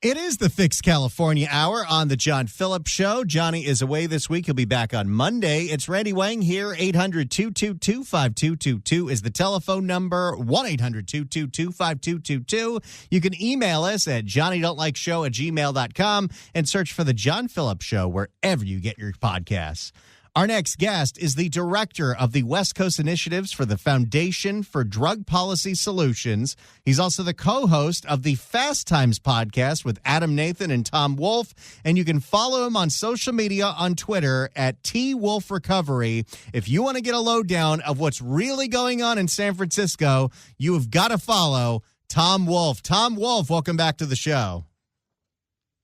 It is the Fix California Hour on the John Phillips Show. Johnny is away this week. He'll be back on Monday. It's Randy Wang here. 800-222-5222 is the telephone number. 1-800-222-5222. You can email us at johnnydon'tlikeshow@gmail.com and search for the John Phillips Show wherever you get your podcasts. Our next guest is the director of the West Coast Initiatives for the Foundation for Drug Policy Solutions. He's also the co-host of the Fast Times podcast with Adam Nathan and Tom Wolf. And you can follow him on social media on Twitter at TWolfRecovery. If you want to get a lowdown of what's really going on in San Francisco, you have got to follow Tom Wolf. Tom Wolf, welcome back to the show.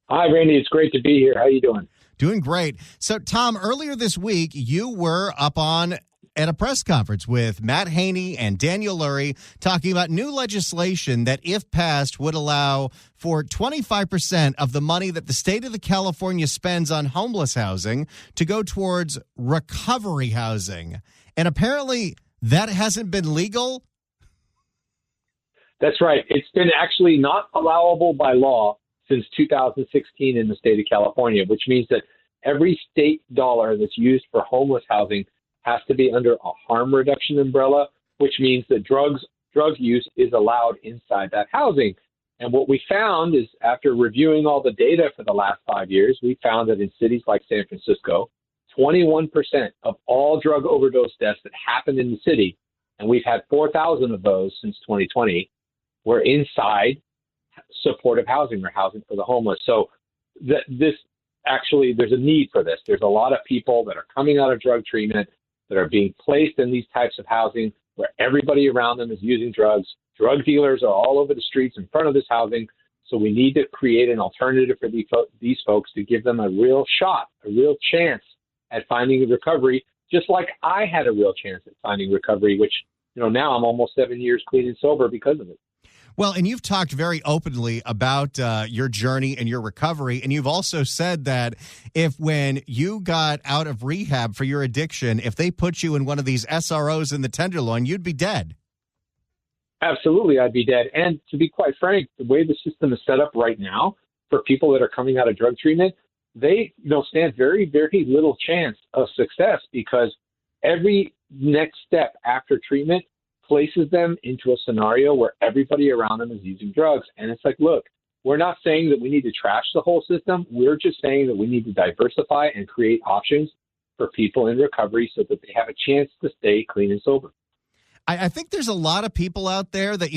Hi, Randy. It's great to be here. How you doing? Doing great. So, Tom, earlier this week, you were up on at a press conference with Matt Haney and Daniel Lurie talking about new legislation that, if passed, would allow for 25% of the money that the state of California spends on homeless housing to go towards recovery housing. And apparently that hasn't been legal. That's right. It's been actually not allowable by law since 2016 in the state of California, which means that every state dollar that's used for homeless housing has to be under a harm reduction umbrella, which means that drug use is allowed inside that housing. And what we found is, after reviewing all the data for the last 5 years, we found that in cities like San Francisco, 21% of all drug overdose deaths that happened in the city, and we've had 4,000 of those since 2020, were inside supportive housing or housing for the homeless. So there's a need for this. There's a lot of people that are coming out of drug treatment that are being placed in these types of housing where everybody around them is using drugs. Drug dealers are all over the streets in front of this housing. So we need to create an alternative for these folks to give them a real shot, a real chance at finding a recovery, just like I had a real chance at finding recovery, which, now I'm almost 7 years clean and sober because of it. Well, and you've talked very openly about your journey and your recovery, and you've also said that when you got out of rehab for your addiction, if they put you in one of these SROs in the Tenderloin, you'd be dead. Absolutely, I'd be dead. And to be quite frank, the way the system is set up right now for people that are coming out of drug treatment, they stand very, very little chance of success, because every next step after treatment places them into a scenario where everybody around them is using drugs. And it's like, look, we're not saying that we need to trash the whole system. We're just saying that we need to diversify and create options for people in recovery so that they have a chance to stay clean and sober. I think there's a lot of people out there that,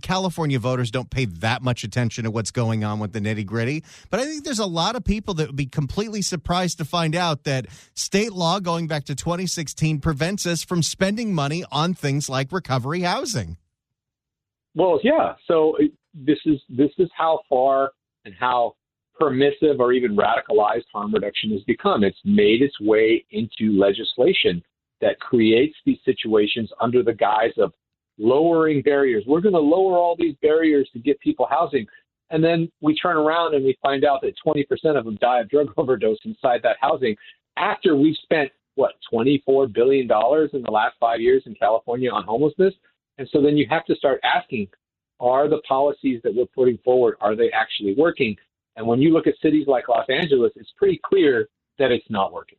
California voters don't pay that much attention to what's going on with the nitty gritty. But I think there's a lot of people that would be completely surprised to find out that state law going back to 2016 prevents us from spending money on things like recovery housing. Well, yeah. So this is how far and how permissive or even radicalized harm reduction has become. It's made its way into legislation that creates these situations under the guise of lowering barriers. We're going to lower all these barriers to get people housing. And then we turn around and we find out that 20% of them die of drug overdose inside that housing after we've spent, $24 billion in the last 5 years in California on homelessness. And so then you have to start asking, are the policies that we're putting forward, are they actually working? And when you look at cities like Los Angeles, it's pretty clear that it's not working.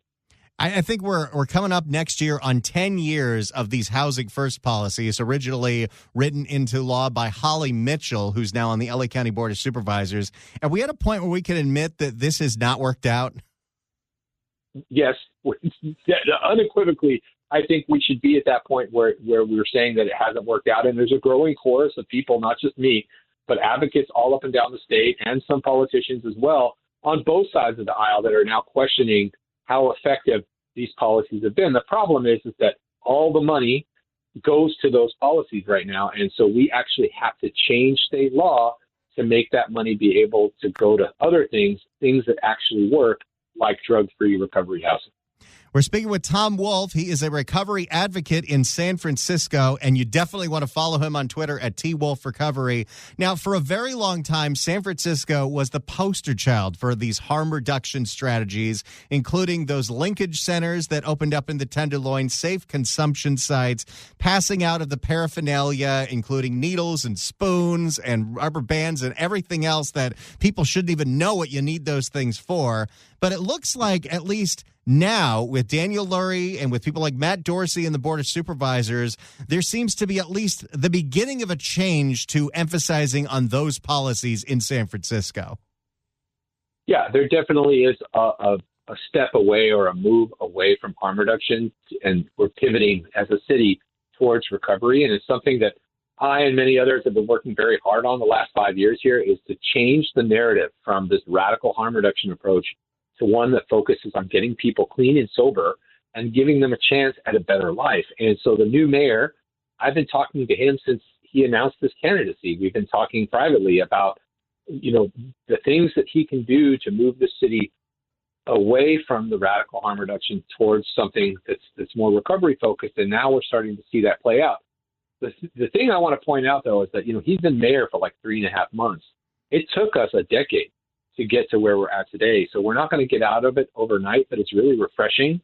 I think we're coming up next year on 10 years of these Housing First policies, originally written into law by Holly Mitchell, who's now on the LA County Board of Supervisors. Are we at a point where we can admit that this has not worked out? Yes, unequivocally. I think we should be at that point where we're saying that it hasn't worked out. And there's a growing chorus of people, not just me, but advocates all up and down the state and some politicians as well on both sides of the aisle that are now questioning how effective these policies have been. The problem is that all the money goes to those policies right now. And so we actually have to change state law to make that money be able to go to other things that actually work, like drug-free recovery housing. We're speaking with Tom Wolf. He is a recovery advocate in San Francisco, and you definitely want to follow him on Twitter at TWolfRecovery. Now, for a very long time, San Francisco was the poster child for these harm reduction strategies, including those linkage centers that opened up in the Tenderloin, safe consumption sites, passing out of the paraphernalia, including needles and spoons and rubber bands and everything else that people shouldn't even know what you need those things for. But it looks like, at least now, with Daniel Lurie and with people like Matt Dorsey and the Board of Supervisors, there seems to be at least the beginning of a change to emphasizing on those policies in San Francisco. Yeah, there definitely is a step away or a move away from harm reduction, and we're pivoting as a city towards recovery. And it's something that I and many others have been working very hard on the last 5 years here, is to change the narrative from this radical harm reduction approach to one that focuses on getting people clean and sober and giving them a chance at a better life. And so the new mayor, I've been talking to him since he announced his candidacy. We've been talking privately about, the things that he can do to move the city away from the radical harm reduction towards something that's more recovery focused. And now we're starting to see that play out. The thing I want to point out, though, is that, he's been mayor for like 3.5 months. It took us a decade to get to where we're at today. So we're not going to get out of it overnight, but it's really refreshing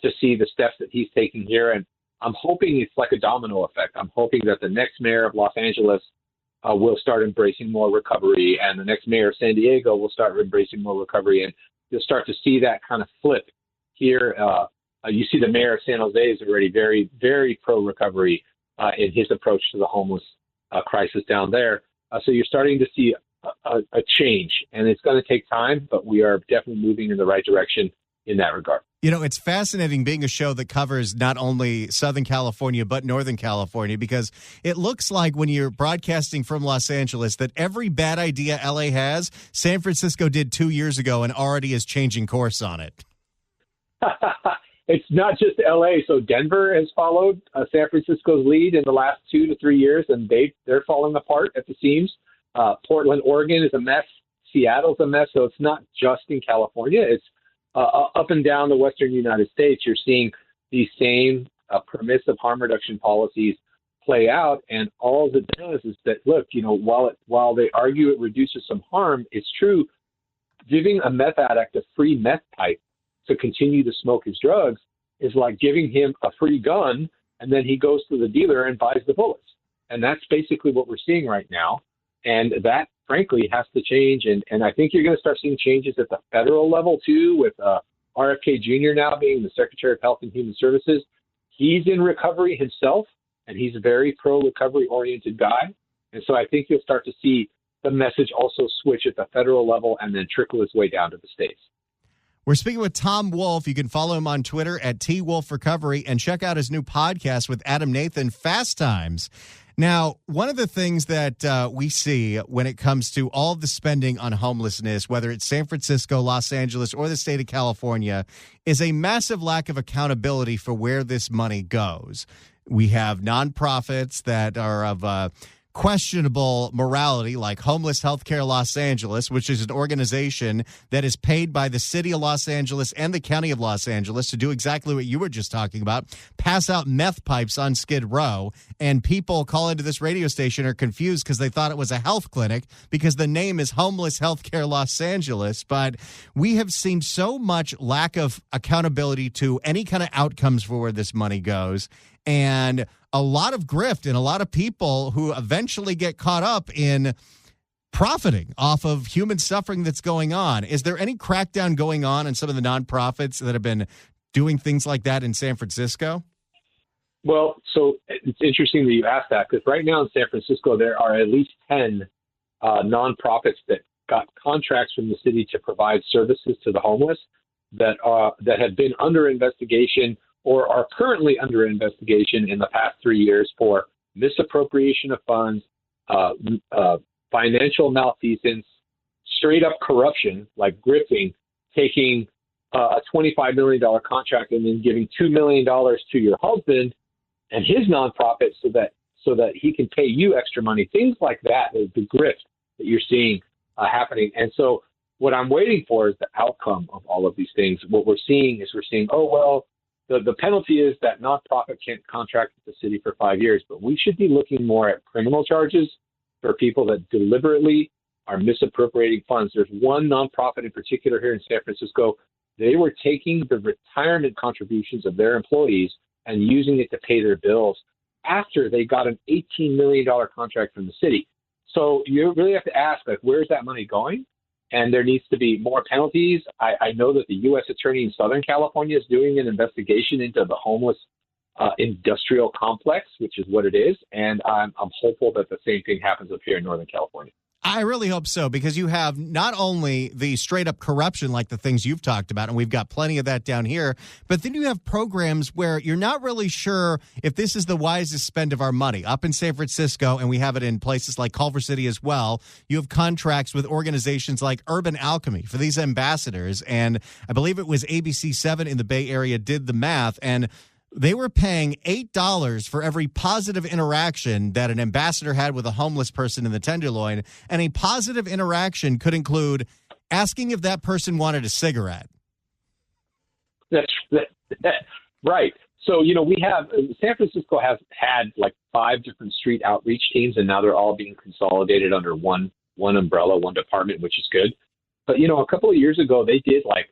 to see the steps that he's taking here. And I'm hoping it's like a domino effect. I'm hoping that the next mayor of Los Angeles will start embracing more recovery, and the next mayor of San Diego will start embracing more recovery. And you'll start to see that kind of flip here. You see the mayor of San Jose is already very, very pro-recovery in his approach to the homeless crisis down there. So you're starting to see a change, and it's going to take time, but we are definitely moving in the right direction in that regard. It's fascinating being a show that covers not only Southern California, but Northern California, because it looks like when you're broadcasting from Los Angeles that every bad idea LA has, San Francisco did 2 years ago and already is changing course on it. It's not just LA. So Denver has followed San Francisco's lead in the last 2 to 3 years, and they're falling apart at the seams. Portland, Oregon is a mess. Seattle's a mess. So it's not just in California. It's up and down the Western United States. You're seeing these same permissive harm reduction policies play out. And all it does is that, look, while they argue it reduces some harm, it's true. Giving a meth addict a free meth pipe to continue to smoke his drugs is like giving him a free gun, and then he goes to the dealer and buys the bullets. And that's basically what we're seeing right now. And that, frankly, has to change. And I think you're going to start seeing changes at the federal level, too, with RFK Jr. now being the Secretary of Health and Human Services. He's in recovery himself, and he's a very pro-recovery-oriented guy. And so I think you'll start to see the message also switch at the federal level and then trickle its way down to the states. We're speaking with Tom Wolf. You can follow him on Twitter at TWolfRecovery and check out his new podcast with Adam Nathan, Fast Times. Now, one of the things that we see when it comes to all the spending on homelessness, whether it's San Francisco, Los Angeles, or the state of California, is a massive lack of accountability for where this money goes. We have nonprofits that are of questionable morality, like Homeless Healthcare Los Angeles, which is an organization that is paid by the city of Los Angeles and the county of Los Angeles to do exactly what you were just talking about, pass out meth pipes on Skid Row. And people call into this radio station are confused because they thought it was a health clinic because the name is Homeless Healthcare Los Angeles. But we have seen so much lack of accountability to any kind of outcomes for where this money goes. And a lot of grift and a lot of people who eventually get caught up in profiting off of human suffering that's going on. Is there any crackdown going on some of the nonprofits that have been doing things like that in San Francisco? Well, so it's interesting that you asked that, because right now in San Francisco, there are at least 10 nonprofits that got contracts from the city to provide services to the homeless that have been under investigation or are currently under investigation in the past 3 years for misappropriation of funds, financial malfeasance, straight up corruption, like grifting, taking a $25 million contract and then giving $2 million to your husband and his nonprofit so that he can pay you extra money. Things like that, the grift that you're seeing happening. And so What I'm waiting for is the outcome of all of these things. What we're seeing, oh, well, the penalty is that nonprofit can't contract with the city for 5 years, but we should be looking more at criminal charges for people that deliberately are misappropriating funds. There's one nonprofit in particular here in San Francisco. They were taking the retirement contributions of their employees and using it to pay their bills after they got an $18 million contract from the city. So you really have to ask, like, where's that money going? And there needs to be more penalties. I know that the U.S. Attorney in Southern California is doing an investigation into the homeless industrial complex, which is what it is. And I'm hopeful that the same thing happens up here in Northern California. I really hope so, because you have not only the straight up corruption like the things you've talked about, and we've got plenty of that down here, but then you have programs where you're not really sure if this is the wisest spend of our money. Up in San Francisco, and we have it in places like Culver City as well, you have contracts with organizations like Urban Alchemy for these ambassadors. And I believe it was ABC7 in the Bay Area did the math, and they were paying $8 for every positive interaction that an ambassador had with a homeless person in the Tenderloin. And a positive interaction could include asking if that person wanted a cigarette. That's right. So, we have San Francisco has had like 5 different street outreach teams, and now they're all being consolidated under one umbrella, one department, which is good. But, a couple of years ago, they did like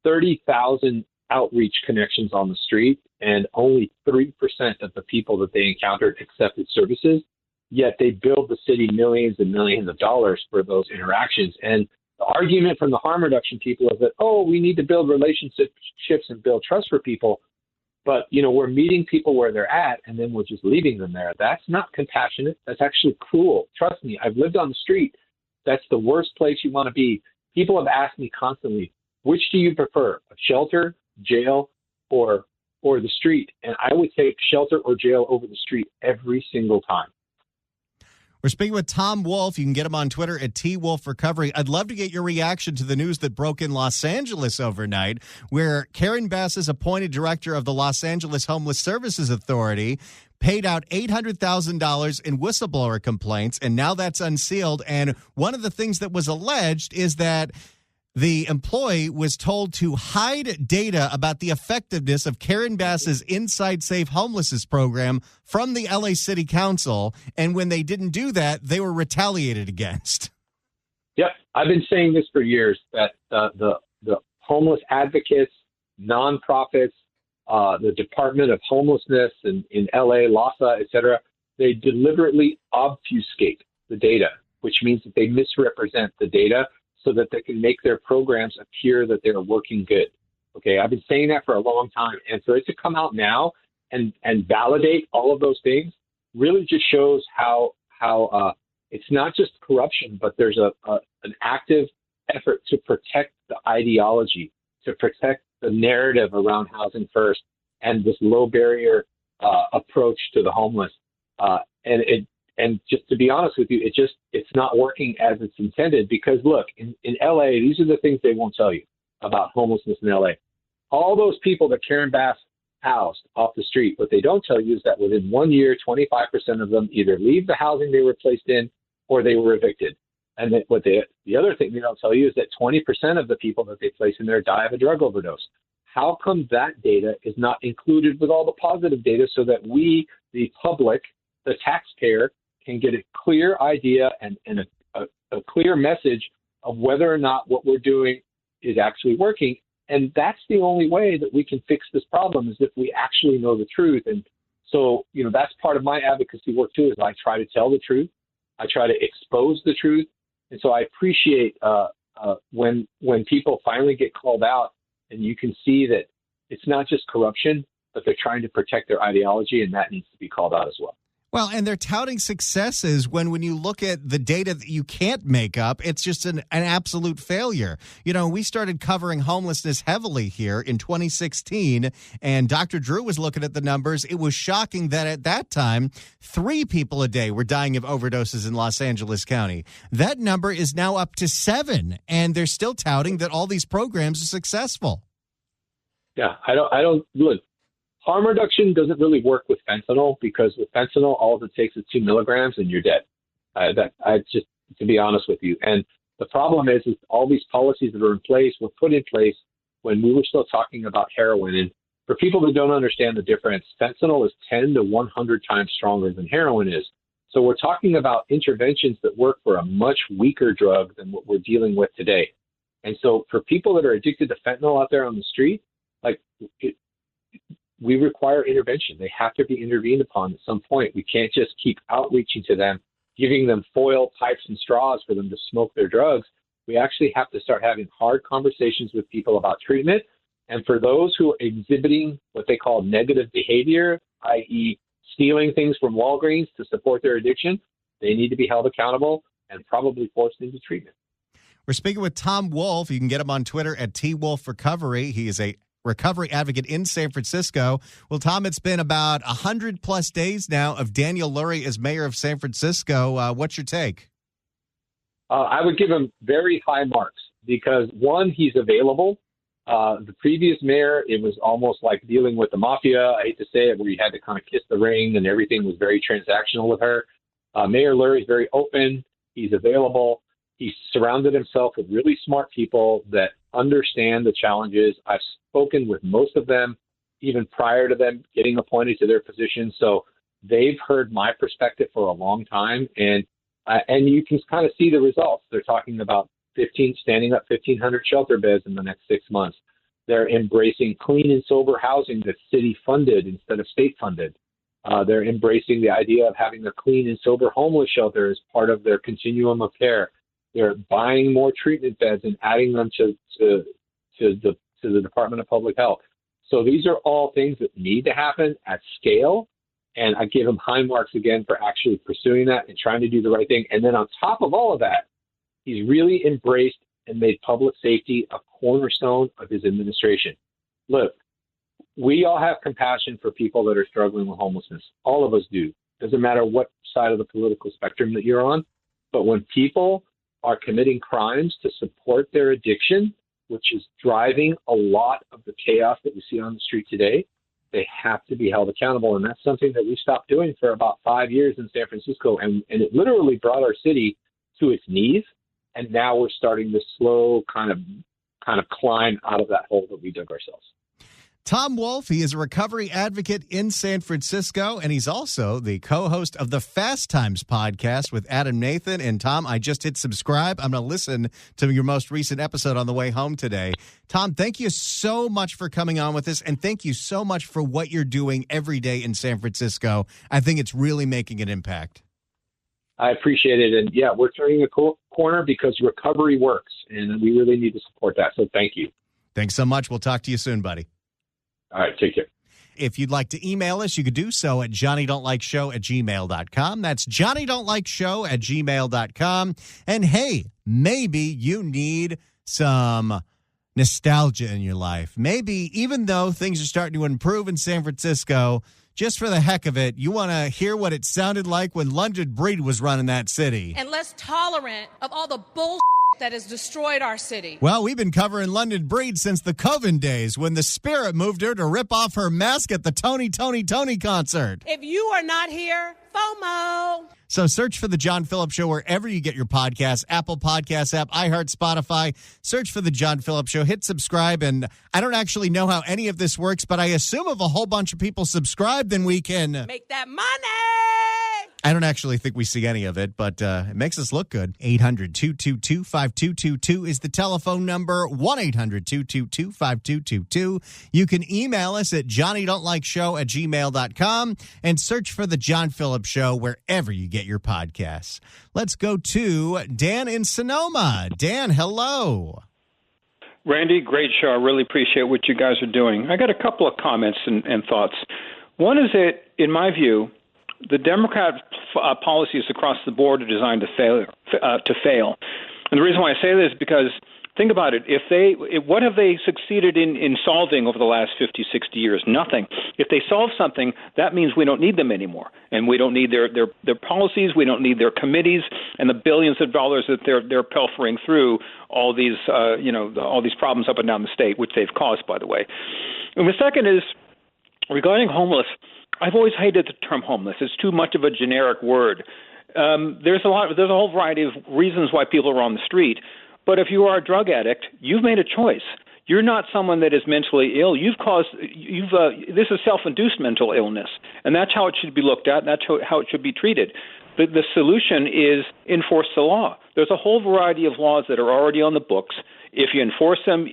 30,000 outreach connections on the street, and only 3% of the people that they encountered accepted services, yet they billed the city millions and millions of dollars for those interactions. And the argument from the harm reduction people is that, we need to build relationships and build trust for people, but, we're meeting people where they're at, and then we're just leaving them there. That's not compassionate. That's actually cruel. Trust me, I've lived on the street. That's the worst place you want to be. People have asked me constantly, which do you prefer, a shelter, jail, or the street? And I would take shelter or jail over the street every single time. We're speaking with Tom Wolf. You can get him on Twitter at TWolfRecovery. I'd love to get your reaction to the news that broke in Los Angeles overnight, where Karen Bass is appointed director of the Los Angeles Homeless Services Authority, paid out $800,000 in whistleblower complaints, and now that's unsealed. And one of the things that was alleged is that the employee was told to hide data about the effectiveness of Karen Bass's Inside Safe Homelessness program from the LA City Council. And when they didn't do that, they were retaliated against. Yep. I've been saying this for years, that the homeless advocates, nonprofits, the Department of Homelessness in LA, LAHSA, et cetera, they deliberately obfuscate the data, which means that they misrepresent the data so that they can make their programs appear that they're working good. Okay, I've been saying that for a long time. And for it to come out now and validate all of those things really just shows how it's not just corruption, but there's an active effort to protect the ideology, to protect the narrative around housing first and this low barrier approach to the homeless. And just to be honest with you, it's not working as it's intended, because look, in LA, these are the things they won't tell you about homelessness in LA. All those people that Karen Bass housed off the street, what they don't tell you is that within 1 year, 25% of them either leave the housing they were placed in or they were evicted. And that the other thing they don't tell you is that 20% of the people that they place in there die of a drug overdose. How come that data is not included with all the positive data so that we, the public, the taxpayer, can get a clear idea and a clear message of whether or not what we're doing is actually working? And that's the only way that we can fix this problem, is if we actually know the truth. And so, that's part of my advocacy work too, is I try to tell the truth. I try to expose the truth. And so I appreciate when people finally get called out and you can see that it's not just corruption, but they're trying to protect their ideology, and that needs to be called out as well. Well, and they're touting successes when you look at the data that you can't make up, it's just an absolute failure. We started covering homelessness heavily here in 2016, and Dr. Drew was looking at the numbers. It was shocking that at that time, 3 people a day were dying of overdoses in Los Angeles County. That number is now up to 7, and they're still touting that all these programs are successful. Yeah, I don't look. Harm reduction doesn't really work with fentanyl, because with fentanyl, all it takes is 2 milligrams and you're dead. To be honest with you. And The problem is all these policies that are in place were put in place when we were still talking about heroin. And for people that don't understand the difference, fentanyl is 10 to 100 times stronger than heroin is. So we're talking about interventions that work for a much weaker drug than what we're dealing with today. And so for people that are addicted to fentanyl out there on the street, we require intervention. They have to be intervened upon at some point. We can't just keep outreaching to them, giving them foil pipes and straws for them to smoke their drugs. We actually have to start having hard conversations with people about treatment. And for those who are exhibiting what they call negative behavior, i.e. stealing things from Walgreens to support their addiction, they need to be held accountable and probably forced into treatment. We're speaking with Tom Wolf. You can get him on Twitter at TWolfRecovery. He is a recovery advocate in San Francisco. Well, Tom, it's been about 100 plus days now of Daniel Lurie as mayor of San Francisco. What's your take? I would give him very high marks because, one, he's available. The previous mayor, it was almost like dealing with the mafia. I hate to say it, where you had to kind of kiss the ring and everything was very transactional with her. Mayor Lurie is very open. He's available. He's surrounded himself with really smart people that understand the challenges. I've spoken with most of them, even prior to them getting appointed to their position. So they've heard my perspective for a long time. And you can kind of see the results. They're talking about standing up 1,500 shelter beds in the next 6 months. They're embracing clean and sober housing that's city funded instead of state funded. They're embracing the idea of having a clean and sober homeless shelter as part of their continuum of care. They're buying more treatment beds and adding them to the Department of Public Health. So these are all things that need to happen at scale. And I give him high marks again for actually pursuing that and trying to do the right thing. And then on top of all of that, he's really embraced and made public safety a cornerstone of his administration. Look, we all have compassion for people that are struggling with homelessness. All of us do. Doesn't matter what side of the political spectrum that you're on. But when people are committing crimes to support their addiction, which is driving a lot of the chaos that we see on the street today, they have to be held accountable. And that's something that we stopped doing for about 5 years in San Francisco. And it literally brought our city to its knees. And now we're starting to slow kind of climb out of that hole that we dug ourselves. Tom Wolf, he is a recovery advocate in San Francisco, and he's also the co-host of the Fast Times podcast with Adam Nathan. And Tom, I just hit subscribe. I'm going to listen to your most recent episode on the way home today. Tom, thank you so much for coming on with us, and thank you so much for what you're doing every day in San Francisco. I think it's really making an impact. I appreciate it. And yeah, we're turning a corner because recovery works, and we really need to support that. So thank you. Thanks so much. We'll talk to you soon, buddy. All right, take care. If you'd like to email us, you could do so at johnnydon'tlikeshow@gmail.com. That's johnnydon'tlikeshow@gmail.com. And hey, maybe you need some nostalgia in your life. Maybe even though things are starting to improve in San Francisco, just for the heck of it, you want to hear what it sounded like when London Breed was running that city. And less tolerant of all the bullshit that has destroyed our city. Well, we've been covering London Breed since the Coven days when the Spirit moved her to rip off her mask at the Tony concert. If you are not here, FOMO. So search for The John Phillips Show wherever you get your podcasts, Apple Podcasts app, iHeart, Spotify. Search for The John Phillips Show. Hit subscribe. And I don't actually know how any of this works, but I assume if a whole bunch of people subscribe, then we can make that money. I don't actually think we see any of it, but it makes us look good. 800-222-5222 is the telephone number. 1-800-222-5222. You can email us at johnnydon'tlikeshow@gmail.com and search for The John Phillips Show wherever you get your podcasts. Let's go to Dan in Sonoma. Dan, hello. Randy, great show. I really appreciate what you guys are doing. I got a couple of comments and thoughts. One is that, in my view, the Democrat policies across the board are designed to fail. And the reason why I say this is because, think about it, what have they succeeded in solving over the last 50, 60 years? Nothing. If they solve something, that means we don't need them anymore. And we don't need their policies, we don't need their committees, and the billions of dollars that they're pilfering through all these all these problems up and down the state, which they've caused, by the way. And the second is, regarding homeless, I've always hated the term homeless. It's too much of a generic word. There's a whole variety of reasons why people are on the street. But if you are a drug addict, you've made a choice. You're not someone that is mentally ill. This is self-induced mental illness, and that's how it should be looked at, and that's how it should be treated. The solution is enforce the law. There's a whole variety of laws that are already on the books. If you enforce them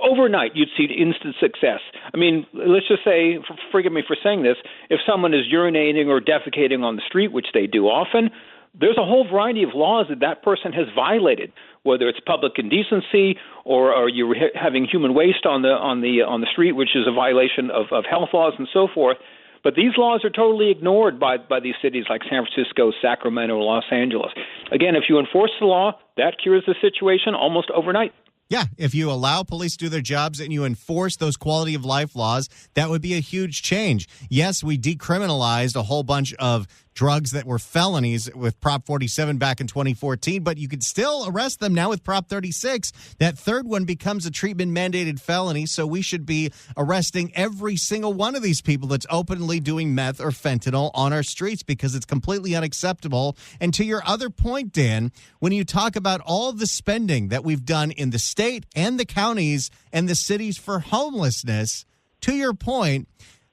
overnight, you'd see instant success. I mean, let's just say, forgive me for saying this, if someone is urinating or defecating on the street, which they do often, there's a whole variety of laws that person has violated, whether it's public indecency or you're having human waste on the street, which is a violation of health laws and so forth. But these laws are totally ignored by these cities like San Francisco, Sacramento, Los Angeles. Again, if you enforce the law, that cures the situation almost overnight. Yeah, if you allow police to do their jobs and you enforce those quality of life laws, that would be a huge change. Yes, we decriminalized a whole bunch of drugs that were felonies with Prop 47 back in 2014, but you could still arrest them now with Prop 36. That third one becomes a treatment-mandated felony, so we should be arresting every single one of these people that's openly doing meth or fentanyl on our streets because it's completely unacceptable. And to your other point, Dan, when you talk about all of the spending that we've done in the state and the counties and the cities for homelessness, to your point,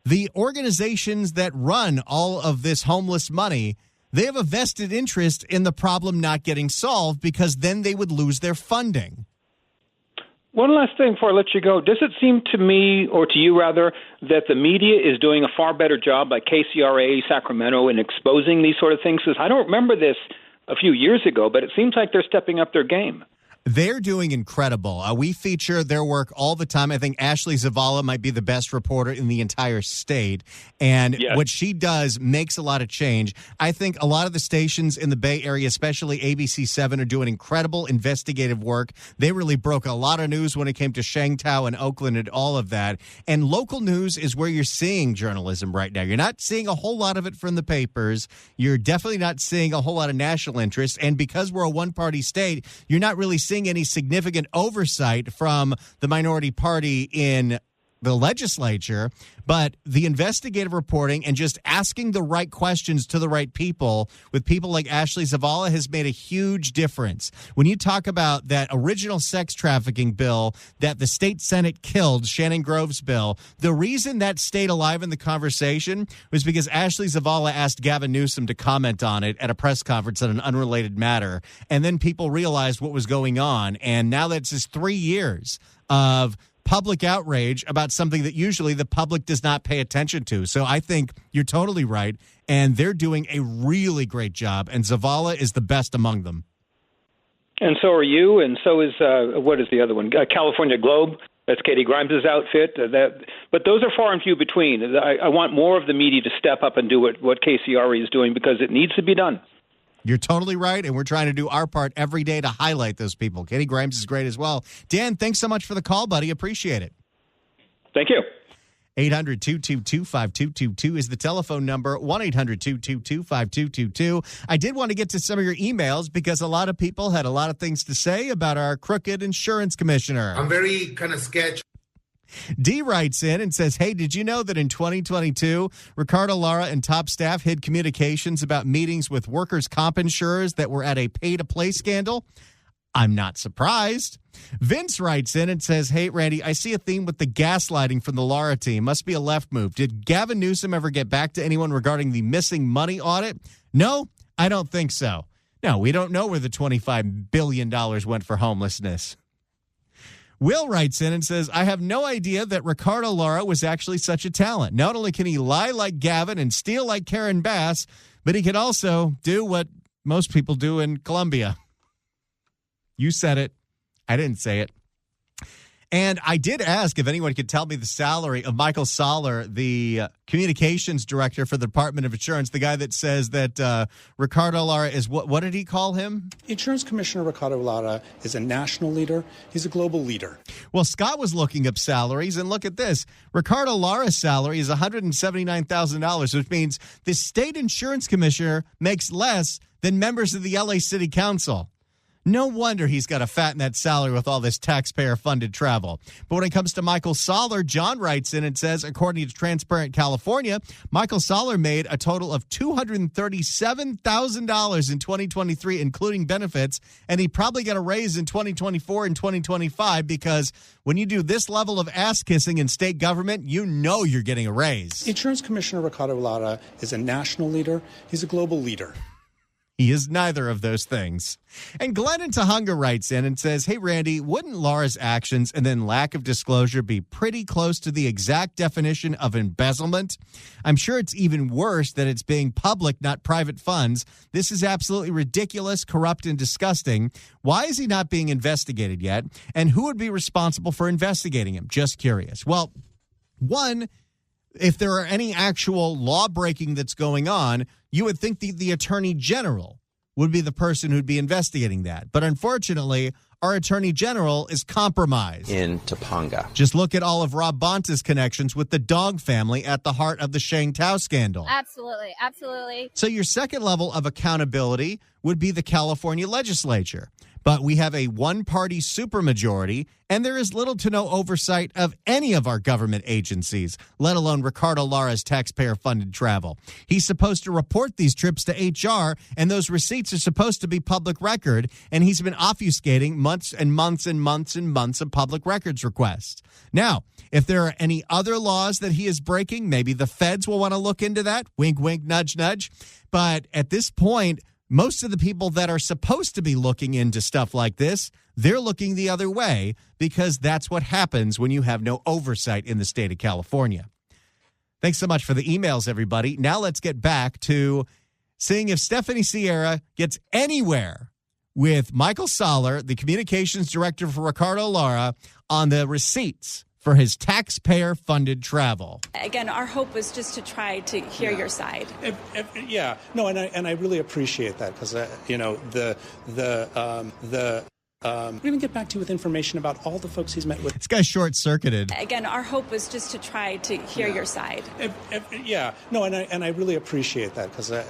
the organizations that run all of this homeless money, they have a vested interest in the problem not getting solved because then they would lose their funding. One last thing before I let you go. Does it seem to me, or to you rather, that the media is doing a far better job, like KCRA, Sacramento, in exposing these sort of things? Because I don't remember this a few years ago, but it seems like they're stepping up their game. They're doing incredible. We feature their work all the time. I think Ashley Zavala might be the best reporter in the entire state. And yes, what she does makes a lot of change. I think a lot of the stations in the Bay Area, especially ABC7, are doing incredible investigative work. They really broke a lot of news when it came to Shangtao and Oakland and all of that. And local news is where you're seeing journalism right now. You're not seeing a whole lot of it from the papers. You're definitely not seeing a whole lot of national interest. And because we're a one-party state, you're not really seeing any significant oversight from the minority party in the legislature, but the investigative reporting and just asking the right questions to the right people with people like Ashley Zavala has made a huge difference. When you talk about that original sex trafficking bill that the state Senate killed, Shannon Grove's bill, the reason that stayed alive in the conversation was because Ashley Zavala asked Gavin Newsom to comment on it at a press conference on an unrelated matter, and then people realized what was going on, and now that's just 3 years of public outrage about something that usually the public does not pay attention to. So I think you're totally right, and they're doing a really great job, and Zavala is the best among them. And so are you, and so is, what is the other one? California Globe. That's Katie Grimes' outfit. But those are far and few between. I want more of the media to step up and do what KCRA is doing because it needs to be done. You're totally right, and we're trying to do our part every day to highlight those people. Katie Grimes is great as well. Dan, thanks so much for the call, buddy. Appreciate it. Thank you. 800-222-5222 is the telephone number, 1-800-222-5222. I did want to get to some of your emails because a lot of people had a lot of things to say about our crooked insurance commissioner. I'm very kind of sketchy. D writes in and says, hey, did you know that in 2022, Ricardo Lara and top staff hid communications about meetings with workers' comp insurers that were at a pay-to-play scandal? I'm not surprised. Vince writes in and says, hey, Randy, I see a theme with the gaslighting from the Lara team. Must be a left move. Did Gavin Newsom ever get back to anyone regarding the missing money audit? No, I don't think so. No, we don't know where the $25 billion went for homelessness. Will writes in and says, I have no idea that Ricardo Lara was actually such a talent. Not only can he lie like Gavin and steal like Karen Bass, but he can also do what most people do in Colombia. You said it. I didn't say it. And I did ask if anyone could tell me the salary of Michael Soller, the communications director for the Department of Insurance, the guy that says that Ricardo Lara is, what did he call him? Insurance Commissioner Ricardo Lara is a national leader. He's a global leader. Well, Scott was looking up salaries, and look at this. Ricardo Lara's salary is $179,000, which means the state insurance commissioner makes less than members of the LA City Council. No wonder he's got to fatten that salary with all this taxpayer-funded travel. But when it comes to Michael Soller, John writes in and says, according to Transparent California, Michael Soller made a total of $237,000 in 2023, including benefits, and he probably got a raise in 2024 and 2025 because when you do this level of ass-kissing in state government, you know you're getting a raise. Insurance Commissioner Ricardo Lara is a national leader. He's a global leader. He is neither of those things. And Glenn in Tahunga writes in and says, hey, Randy, wouldn't Lara's actions and then lack of disclosure be pretty close to the exact definition of embezzlement? I'm sure it's even worse that it's being public, not private funds. This is absolutely ridiculous, corrupt, and disgusting. Why is he not being investigated yet? And who would be responsible for investigating him? Just curious. Well, one, if there are any actual law breaking that's going on, you would think the Attorney General would be the person who'd be investigating that. But unfortunately, our Attorney General is compromised. In Topanga. Just look at all of Rob Bonta's connections with the Dog family at the heart of the Sheng Tao scandal. Absolutely, absolutely. So your second level of accountability would be the California legislature. But we have a one-party supermajority, and there is little to no oversight of any of our government agencies, let alone Ricardo Lara's taxpayer-funded travel. He's supposed to report these trips to HR, and those receipts are supposed to be public record, and he's been obfuscating months and months and months and months of public records requests. Now, if there are any other laws that he is breaking, maybe the feds will want to look into that. Wink, wink, nudge, nudge. But at this point, most of the people that are supposed to be looking into stuff like this, they're looking the other way because that's what happens when you have no oversight in the state of California. Thanks so much for the emails, everybody. Now let's get back to seeing if Stephanie Sierra gets anywhere with Michael Soller, the communications director for Ricardo Lara, on the receipts for his taxpayer-funded travel. Again, our hope was just to try to hear your side. No, and I really appreciate that because we're going to get back to you with information about all the folks he's met with. This guy's short-circuited. Again, our hope was just to try to hear your side. No, and I really appreciate that because we're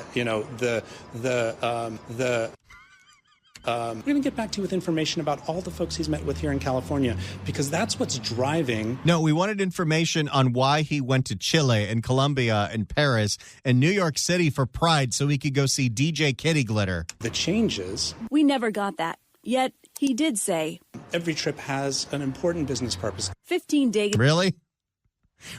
going to get back to you with information about all the folks he's met with here in California because that's what's driving. No, we wanted information on why he went to Chile and Colombia and Paris and New York City for Pride so he could go see DJ Kitty Glitter. The changes. We never got that. Yet he did say every trip has an important business purpose. 15 days. Really?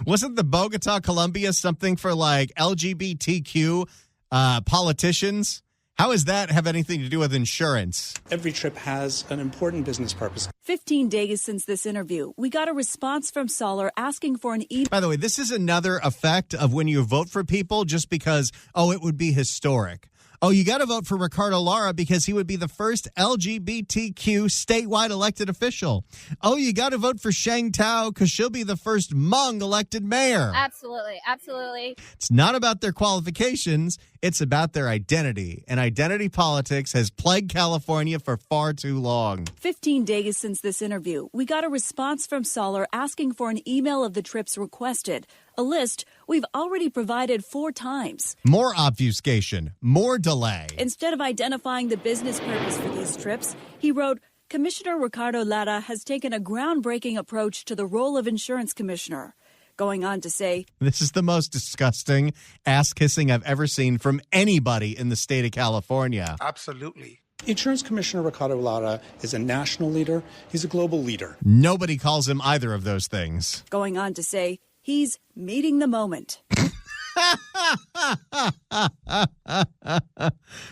Wasn't the Bogota, Colombia something for like LGBTQ politicians? How does that have anything to do with insurance? Every trip has an important business purpose. 15 days since this interview, we got a response from Soller asking for an email. By the way, this is another effect of when you vote for people just because, it would be historic. Oh, you got to vote for Ricardo Lara because he would be the first LGBTQ statewide elected official. Oh, you got to vote for Sheng Tao because she'll be the first Hmong elected mayor. Absolutely, absolutely. It's not about their qualifications. It's about their identity. And identity politics has plagued California for far too long. 15 days since this interview, we got a response from Soller asking for an email of the trips requested. A list we've already provided 4 times. More obfuscation, more delay. Instead of identifying the business purpose for these trips, he wrote, Commissioner Ricardo Lara has taken a groundbreaking approach to the role of insurance commissioner. Going on to say, this is the most disgusting ass-kissing I've ever seen from anybody in the state of California. Absolutely. Insurance Commissioner Ricardo Lara is a national leader. He's a global leader. Nobody calls him either of those things. Going on to say, he's meeting the moment.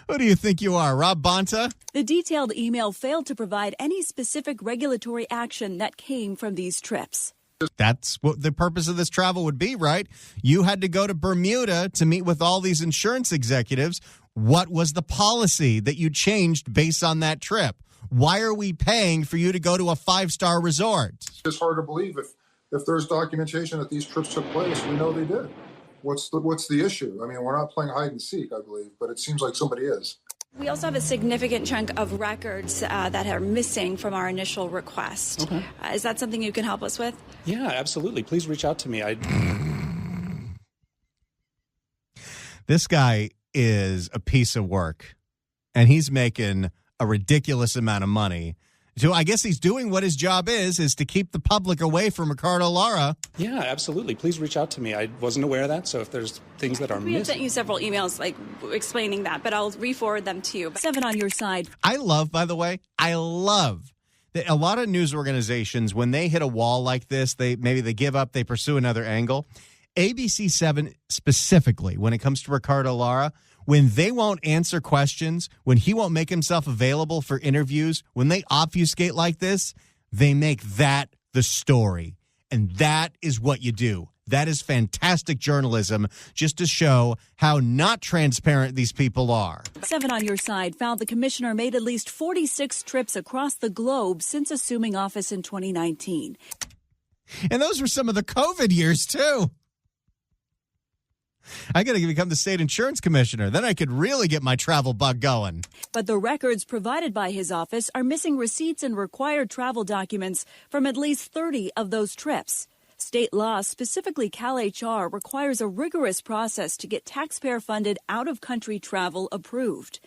Who do you think you are, Rob Bonta? The detailed email failed to provide any specific regulatory action that came from these trips. That's what the purpose of this travel would be, right? You had to go to Bermuda to meet with all these insurance executives. What was the policy that you changed based on that trip? Why are we paying for you to go to a 5-star resort? It's hard to believe if there's documentation that these trips took place. We know they did. What's the issue? I mean, we're not playing hide and seek, I believe, but it seems like somebody is. We also have a significant chunk of records that are missing from our initial request. Okay. Is that something you can help us with? Yeah, absolutely. Please reach out to me. This guy is a piece of work, and he's making a ridiculous amount of money. So I guess he's doing what his job is to keep the public away from Ricardo Lara. Yeah, absolutely. Please reach out to me. I wasn't aware of that, so if there's things that are We have missing. sent you several emails explaining that, but I'll re-forward them to you. 7 on your side. I love that a lot of news organizations, when they hit a wall like this, they give up, they pursue another angle. ABC7 specifically, when it comes to Ricardo Lara, when they won't answer questions, when he won't make himself available for interviews, when they obfuscate like this, they make that the story. And that is what you do. That is fantastic journalism, just to show how not transparent these people are. 7 on your side found the commissioner made at least 46 trips across the globe since assuming office in 2019. And those were some of the COVID years, too. I got to become the state insurance commissioner. Then I could really get my travel bug going. But the records provided by his office are missing receipts and required travel documents from at least 30 of those trips. State law, specifically CalHR, requires a rigorous process to get taxpayer-funded out-of-country travel approved.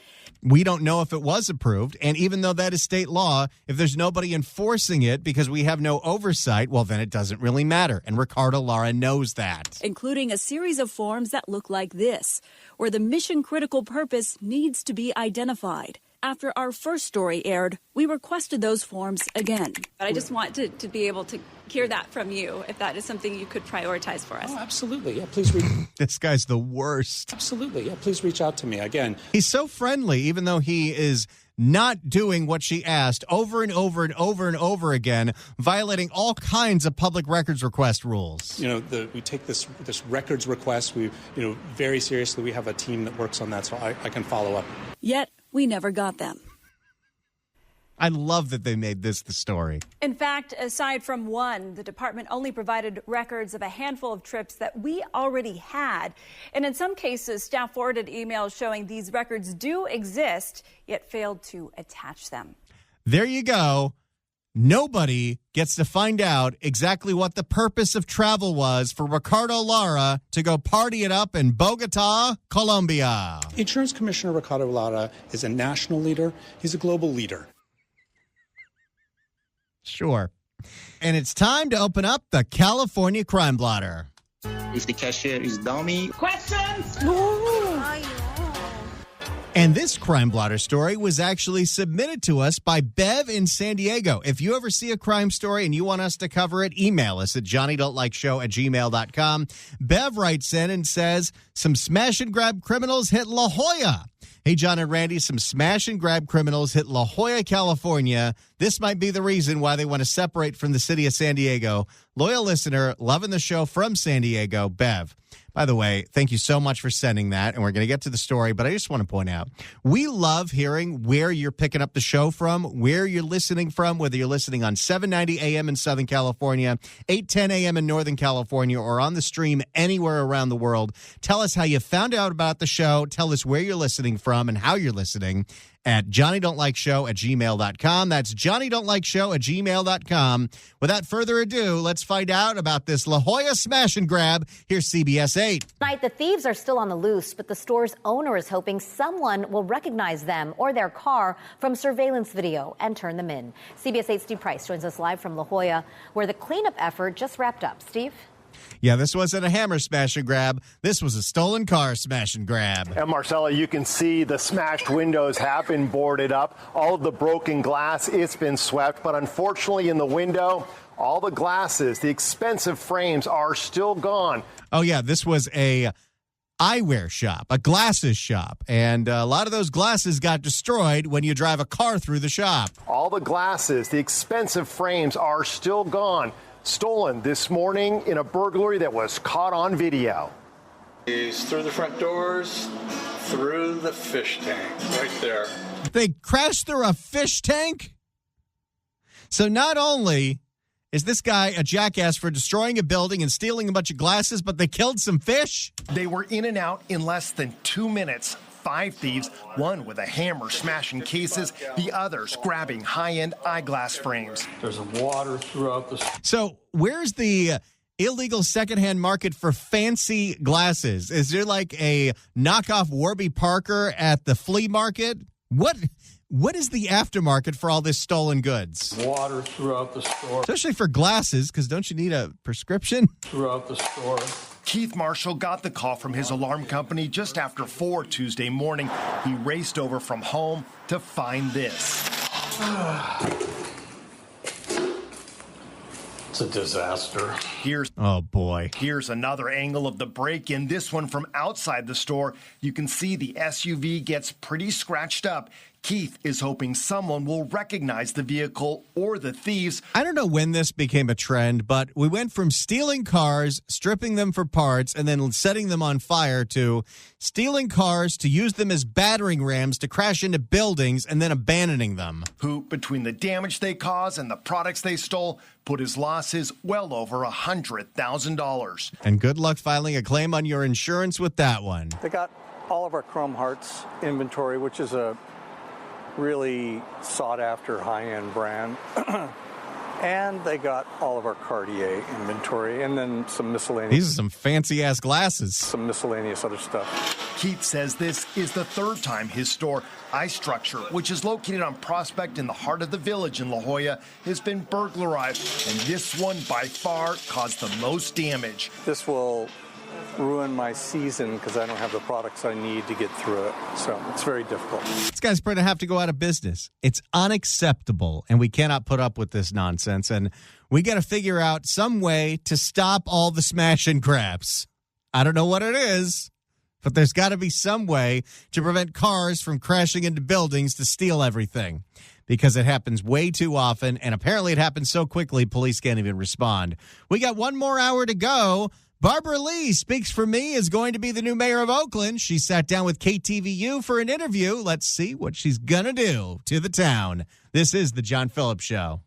We don't know if it was approved, and even though that is state law, if there's nobody enforcing it because we have no oversight, well, then it doesn't really matter, and Ricardo Lara knows that. Including a series of forms that look like this, where the mission-critical purpose needs to be identified. After our first story aired, we requested those forms again. But I just want to be able to hear that from you, if that is something you could prioritize for us. Oh, absolutely. Yeah, please reach. This guy's the worst. Absolutely. Yeah, please reach out to me again. He's so friendly, even though he is not doing what she asked over and over and over and over again, violating all kinds of public records request rules. You know, we take this records request, very seriously. We have a team that works on that, so I can follow up. Yet, we never got them. I love that they made this the story. In fact, aside from one, the department only provided records of a handful of trips that we already had. And in some cases, staff forwarded emails showing these records do exist, yet failed to attach them. There you go. Nobody gets to find out exactly what the purpose of travel was for Ricardo Lara to go party it up in Bogota, Colombia. Insurance Commissioner Ricardo Lara is a national leader. He's a global leader. Sure. And it's time to open up the California Crime Blotter. If the cashier is dummy. Questions? And this Crime Blotter story was actually submitted to us by Bev in San Diego. If you ever see a crime story and you want us to cover it, email us at johnnydon'tlikeshow@gmail.com. Bev writes in and says, some smash and grab criminals hit La Jolla. Hey, John and Randy, some smash and grab criminals hit La Jolla, California. This might be the reason why they want to separate from the city of San Diego. Loyal listener, loving the show from San Diego, Bev. By the way, thank you so much for sending that, and we're going to get to the story, but I just want to point out, we love hearing where you're picking up the show from, where you're listening from, whether you're listening on 790 AM in Southern California, 810 AM in Northern California, or on the stream anywhere around the world. Tell us how you found out about the show. Tell us where you're listening from and how you're listening at johnnydon'tlikeshow@gmail.com. That's johnnydon'tlikeshow@gmail.com. Without further ado, let's find out about this La Jolla smash and grab. Here's CBS 8. Tonight, the thieves are still on the loose, but the store's owner is hoping someone will recognize them or their car from surveillance video and turn them in. CBS 8's Steve Price joins us live from La Jolla, where the cleanup effort just wrapped up. Steve? Yeah, this wasn't a hammer smash and grab. This was a stolen car smash and grab. And Marcella, you can see the smashed windows have been boarded up. All of the broken glass, it's been swept. But unfortunately, in the window, all the glasses, the expensive frames are still gone. Oh, yeah, this was a eyewear shop, a glasses shop. And a lot of those glasses got destroyed when you drive a car through the shop. All the glasses, the expensive frames are still gone. Stolen this morning in a burglary that was caught on video. He's through the front doors, through the fish tank, right there. They crashed through a fish tank? So not only is this guy a jackass for destroying a building and stealing a bunch of glasses, but they killed some fish? They were in and out in less than 2 minutes. 5 thieves, one with a hammer smashing cases, the others grabbing high-end eyeglass frames. There's water throughout the... So where's the illegal secondhand market for fancy glasses? Is there like a knockoff Warby Parker at the flea market? What what is the aftermarket for all this stolen goods? Water throughout the store. Especially for glasses, because don't you need a prescription? Throughout the store. Keith Marshall got the call from his alarm company just after 4 Tuesday morning. He raced over from home to find this. It's a disaster. Oh, boy. Here's another angle of the break-in, this one from outside the store. You can see the SUV gets pretty scratched up. Keith is hoping someone will recognize the vehicle or the thieves. I don't know when this became a trend, but we went from stealing cars, stripping them for parts, and then setting them on fire to stealing cars to use them as battering rams to crash into buildings and then abandoning them. Who, between the damage they caused and the products they stole, put his losses well over $100,000. And good luck filing a claim on your insurance with that one. They got all of our Chrome Hearts inventory, which is a really sought-after high-end brand. And they got all of our Cartier inventory and then some miscellaneous. These are some fancy-ass glasses. Some miscellaneous other stuff. Keith says this is the third time his store, iStructure, which is located on Prospect in the heart of the Village in La Jolla, has been burglarized. And this one, by far, caused the most damage. This will ruin my season because I don't have the products I need to get through it. So it's very difficult. This guy's going to have to go out of business. It's unacceptable, and we cannot put up with this nonsense. And we got to figure out some way to stop all the smash and grabs. I don't know what it is, but there's got to be some way to prevent cars from crashing into buildings to steal everything, because it happens way too often, and apparently it happens so quickly police can't even respond. We got one more hour to go. Barbara Lee, Speaks for Me, is going to be the new mayor of Oakland. She sat down with KTVU for an interview. Let's see what she's going to do to the town. This is The John Phillips Show.